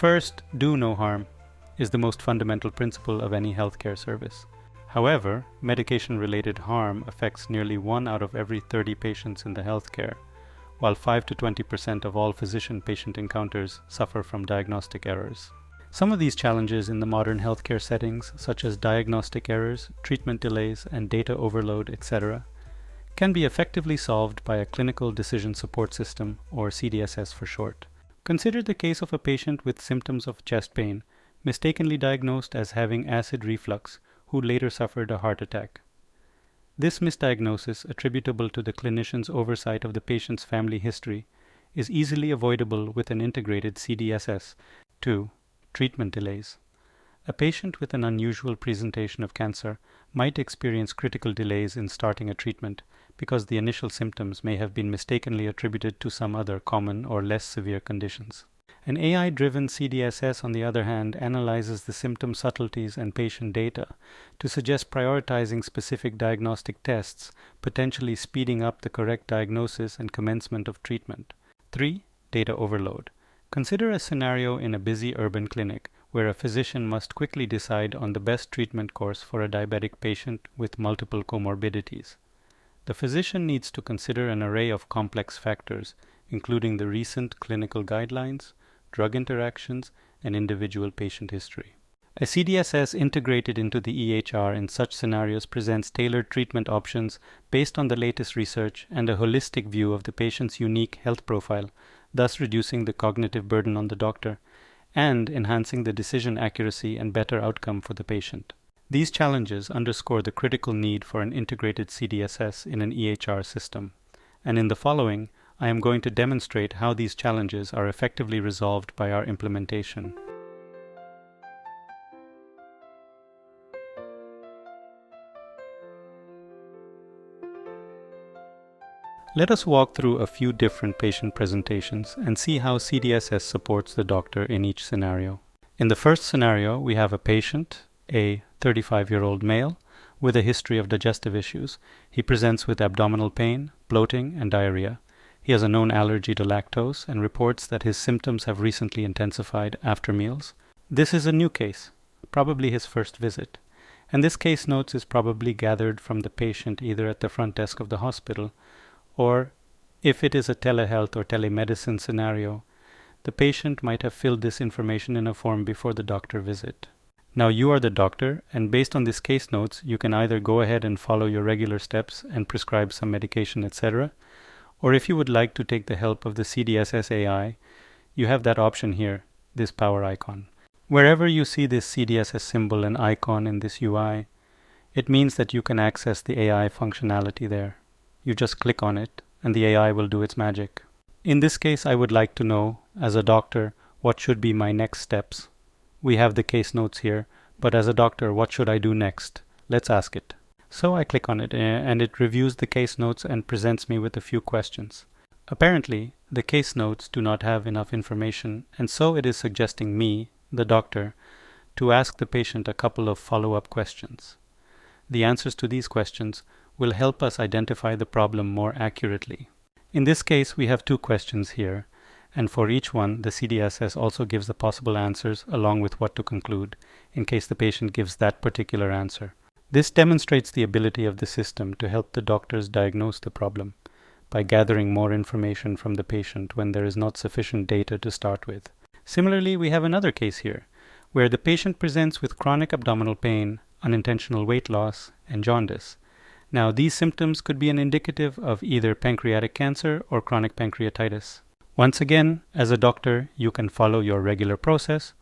First, do no harm is the most fundamental principle of any healthcare service. However, medication-related harm affects nearly 1 out of every 30 patients in the healthcare, while 5 to 20% of all physician-patient encounters suffer from diagnostic errors. Some of these challenges in the modern healthcare settings, such as diagnostic errors, treatment delays, and data overload, etc., can be effectively solved by a clinical decision support system, or CDSS for short. Consider the case of a patient with symptoms of chest pain, mistakenly diagnosed as having acid reflux, who later suffered a heart attack. This misdiagnosis, attributable to the clinician's oversight of the patient's family history, is easily avoidable with an integrated CDSS. 2. Treatment delays. A patient with an unusual presentation of cancer might experience critical delays in starting a treatment because the initial symptoms may have been mistakenly attributed to some other common or less severe conditions. An AI-driven CDSS, on the other hand, analyzes the symptom subtleties and patient data to suggest prioritizing specific diagnostic tests, potentially speeding up the correct diagnosis and commencement of treatment. 3. Data overload. Consider a scenario in a busy urban clinic where a physician must quickly decide on the best treatment course for a diabetic patient with multiple comorbidities. The physician needs to consider an array of complex factors, including the recent clinical guidelines, drug interactions, and individual patient history. A CDSS integrated into the EHR in such scenarios presents tailored treatment options based on the latest research and a holistic view of the patient's unique health profile, thus reducing the cognitive burden on the doctor and enhancing the decision accuracy and better outcome for the patient. These challenges underscore the critical need for an integrated CDSS in an EHR system, and in the following, I am going to demonstrate how these challenges are effectively resolved by our implementation. Let us walk through a few different patient presentations and see how CDSS supports the doctor in each scenario. In the first scenario, we have a patient, a 35-year-old male, with a history of digestive issues. He presents with abdominal pain, bloating, and diarrhea. He has a known allergy to lactose and reports that his symptoms have recently intensified after meals. This is a new case, probably his first visit, and this case notes is probably gathered from the patient either at the front desk of the hospital, or if it is a telehealth or telemedicine scenario, the patient might have filled this information in a form before the doctor visit. Now you are the doctor, and based on this case notes, you can either go ahead and follow your regular steps and prescribe some medication, etc., or if you would like to take the help of the CDSS AI, you have that option here, this power icon. Wherever you see this CDSS symbol and icon in this UI, it means that you can access the AI functionality there. You just click on it, and the AI will do its magic. In this case, I would like to know, as a doctor, what should be my next steps. We have the case notes here, but as a doctor, what should I do next? Let's ask it. So I click on it, and it reviews the case notes and presents me with a few questions. Apparently, the case notes do not have enough information, and so it is suggesting me, the doctor, to ask the patient a couple of follow-up questions. The answers to these questions will help us identify the problem more accurately. In this case, we have 2 questions here, and for each one, the CDSS also gives the possible answers along with what to conclude, in case the patient gives that particular answer. This demonstrates the ability of the system to help the doctors diagnose the problem by gathering more information from the patient when there is not sufficient data to start with. Similarly, we have another case here, where the patient presents with chronic abdominal pain, unintentional weight loss, and jaundice. Now, these symptoms could be an indicative of either pancreatic cancer or chronic pancreatitis. Once again, as a doctor, you can follow your regular process,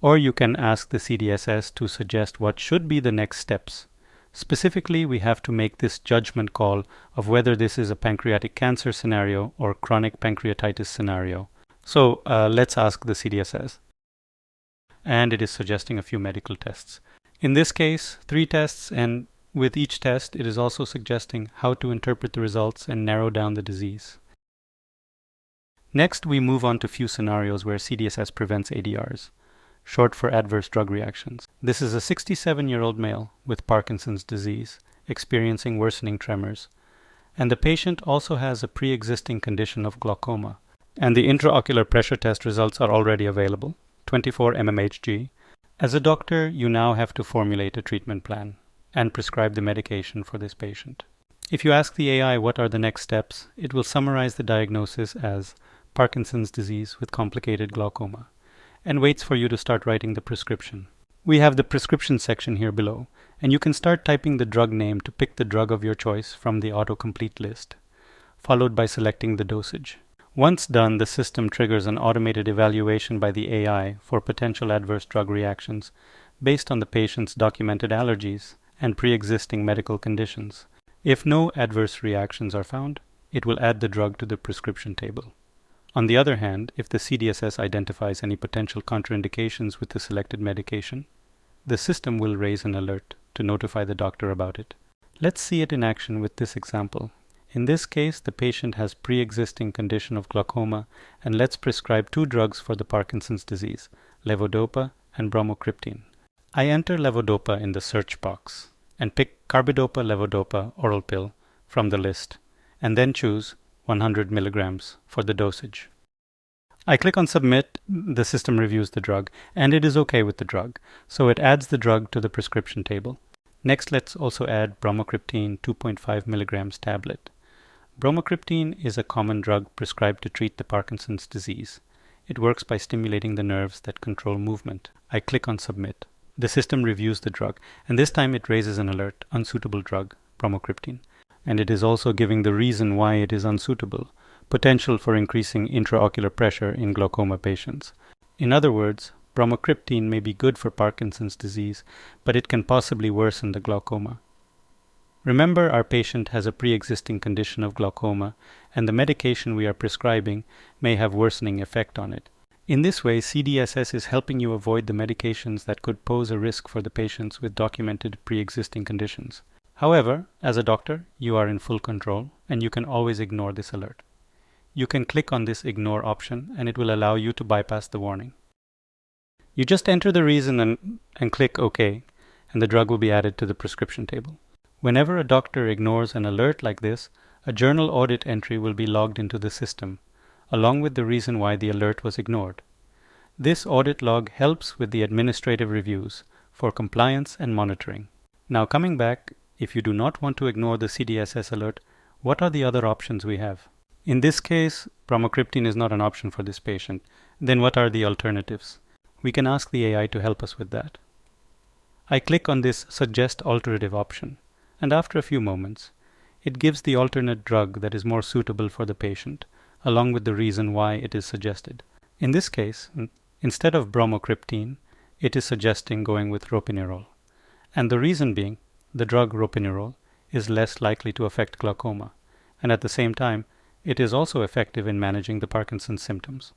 or you can ask the CDSS to suggest what should be the next steps. Specifically, we have to make this judgment call of whether this is a pancreatic cancer scenario or chronic pancreatitis scenario. So let's ask the CDSS. And it is suggesting a few medical tests. In this case, 3 tests, and with each test, it is also suggesting how to interpret the results and narrow down the disease. Next, we move on to few scenarios where CDSS prevents ADRs, short for adverse drug reactions. This is a 67-year-old male with Parkinson's disease, experiencing worsening tremors, and the patient also has a pre-existing condition of glaucoma, and the intraocular pressure test results are already available. 𝗕𝗹𝗰𝗵𝗶𝗂𝘀. As a doctor, you now have to formulate a treatment plan and prescribe the medication for this patient. If you ask the AI what are the next steps, it will summarize the diagnosis as Parkinson's disease with complicated glaucoma and waits for you to start writing the prescription. We have the prescription section here below, and you can start typing the drug name to pick the drug of your choice from the autocomplete list, followed by selecting the dosage. Once done, the system triggers an automated evaluation by the AI for potential adverse drug reactions based on the patient's documented allergies and pre-existing medical conditions. If no adverse reactions are found, it will add the drug to the prescription table. On the other hand, if the CDSS identifies any potential contraindications with the selected medication, the system will raise an alert to notify the doctor about it. Let's see it in action with this example. In this case, the patient has pre-existing condition of glaucoma, and let's prescribe 2 drugs for the Parkinson's disease, levodopa and bromocriptine. I enter levodopa in the search box and pick carbidopa-levodopa oral pill from the list, and then choose 100 milligrams for the dosage. I click on Submit. The system reviews the drug, and it is okay with the drug, so it adds the drug to the prescription table. Next, let's also add bromocriptine 2.5 milligrams tablet. Bromocriptine is a common drug prescribed to treat the Parkinson's disease. It works by stimulating the nerves that control movement. I click on Submit. The system reviews the drug, and this time it raises an alert, unsuitable drug, bromocriptine. And it is also giving the reason why it is unsuitable, potential for increasing intraocular pressure in glaucoma patients. In other words, bromocriptine may be good for Parkinson's disease, but it can possibly worsen the glaucoma. Remember, our patient has a pre-existing condition of glaucoma, and the medication we are prescribing may have worsening effect on it. In this way, CDSS is helping you avoid the medications that could pose a risk for the patients with documented pre-existing conditions. However, as a doctor, you are in full control, and you can always ignore this alert. You can click on this Ignore option, and it will allow you to bypass the warning. You just enter the reason and click OK, and the drug will be added to the prescription table. Whenever a doctor ignores an alert like this, a journal audit entry will be logged into the system, along with the reason why the alert was ignored. This audit log helps with the administrative reviews for compliance and monitoring. Now coming back, if you do not want to ignore the CDSS alert, what are the other options we have? In this case, bromocriptine is not an option for this patient. Then what are the alternatives? We can ask the AI to help us with that. I click on this Suggest Alternative option, and after a few moments, it gives the alternate drug that is more suitable for the patient, along with the reason why it is suggested. In this case, instead of bromocriptine, it is suggesting going with ropinirole. And the reason being, the drug ropinirole is less likely to affect glaucoma, and at the same time, it is also effective in managing the Parkinson's symptoms.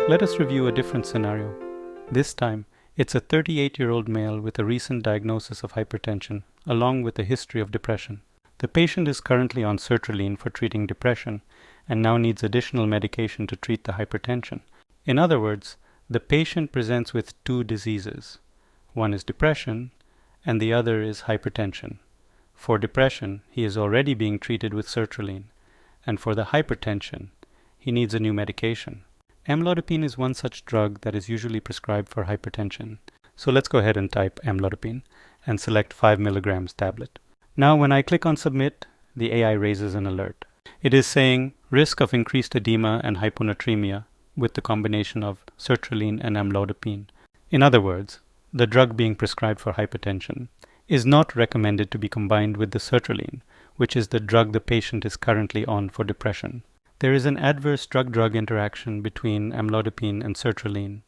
Let us review a different scenario. This time, it's a 38-year-old male with a recent diagnosis of hypertension, along with a history of depression. The patient is currently on sertraline for treating depression, and now needs additional medication to treat the hypertension. In other words, the patient presents with 2 diseases. One is depression, and the other is hypertension. For depression, he is already being treated with sertraline, and for the hypertension, he needs a new medication. Amlodipine is one such drug that is usually prescribed for hypertension. So let's go ahead and type amlodipine and select 5 milligrams tablet. Now when I click on Submit, the AI raises an alert. It is saying risk of increased edema and hyponatremia with the combination of sertraline and amlodipine. In other words, the drug being prescribed for hypertension is not recommended to be combined with the sertraline, which is the drug the patient is currently on for depression. There is an adverse drug-drug interaction between amlodipine and sertraline,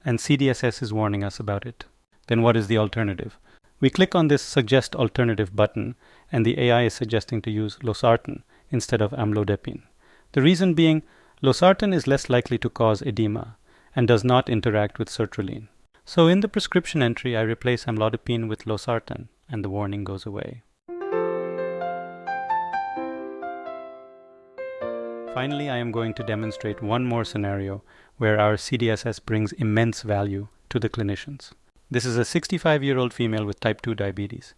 and CDSS is warning us about it. Then what is the alternative? We click on this Suggest Alternative button, and the AI is suggesting to use losartan instead of amlodipine. The reason being, losartan is less likely to cause edema and does not interact with sertraline. So in the prescription entry, I replace amlodipine with losartan, and the warning goes away. Finally, I am going to demonstrate one more scenario where our CDSS brings immense value to the clinicians. This is a 65-year-old female with type 2 diabetes.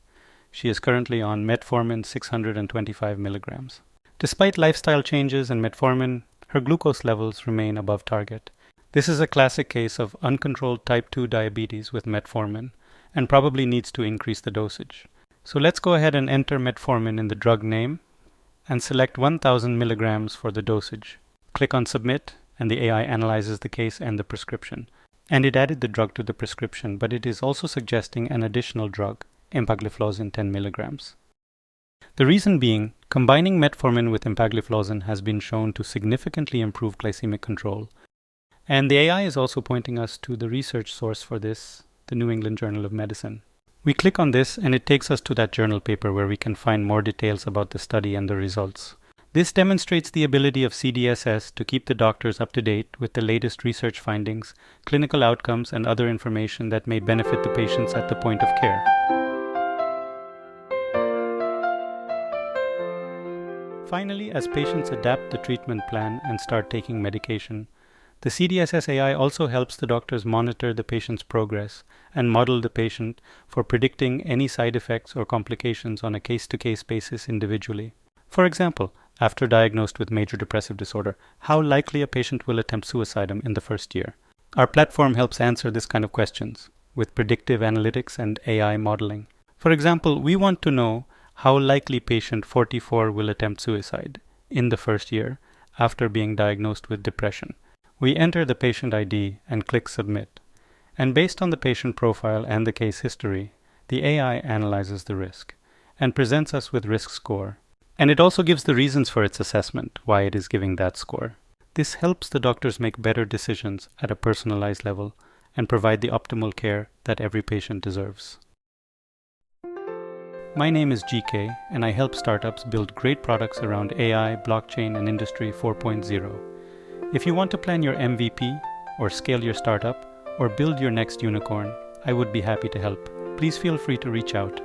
She is currently on metformin 625 milligrams. Despite lifestyle changes and metformin, her glucose levels remain above target. This is a classic case of uncontrolled type 2 diabetes with metformin and probably needs to increase the dosage. So let's go ahead and enter metformin in the drug name and select 1000 milligrams for the dosage. Click on Submit and the AI analyzes the case and the prescription. And it added the drug to the prescription, but it is also suggesting an additional drug, empagliflozin 10 milligrams. The reason being, combining metformin with empagliflozin has been shown to significantly improve glycemic control. And the AI is also pointing us to the research source for this, the New England Journal of Medicine. We click on this and it takes us to that journal paper where we can find more details about the study and the results. This demonstrates the ability of CDSS to keep the doctors up to date with the latest research findings, clinical outcomes, and other information that may benefit the patients at the point of care. Finally, as patients adapt the treatment plan and start taking medication, the CDSS AI also helps the doctors monitor the patient's progress and model the patient for predicting any side effects or complications on a case-to-case basis individually. For example, after diagnosed with major depressive disorder, how likely a patient will attempt suicide in the first year? Our platform helps answer this kind of questions with predictive analytics and AI modeling. For example, we want to know how likely patient 44 will attempt suicide in the first year after being diagnosed with depression. We enter the patient ID and click Submit. And based on the patient profile and the case history, the AI analyzes the risk and presents us with risk score. And it also gives the reasons for its assessment, why it is giving that score. This helps the doctors make better decisions at a personalized level and provide the optimal care that every patient deserves. My name is GK, and I help startups build great products around AI, blockchain, and Industry 4.0. If you want to plan your MVP, or scale your startup, or build your next unicorn, I would be happy to help. Please feel free to reach out.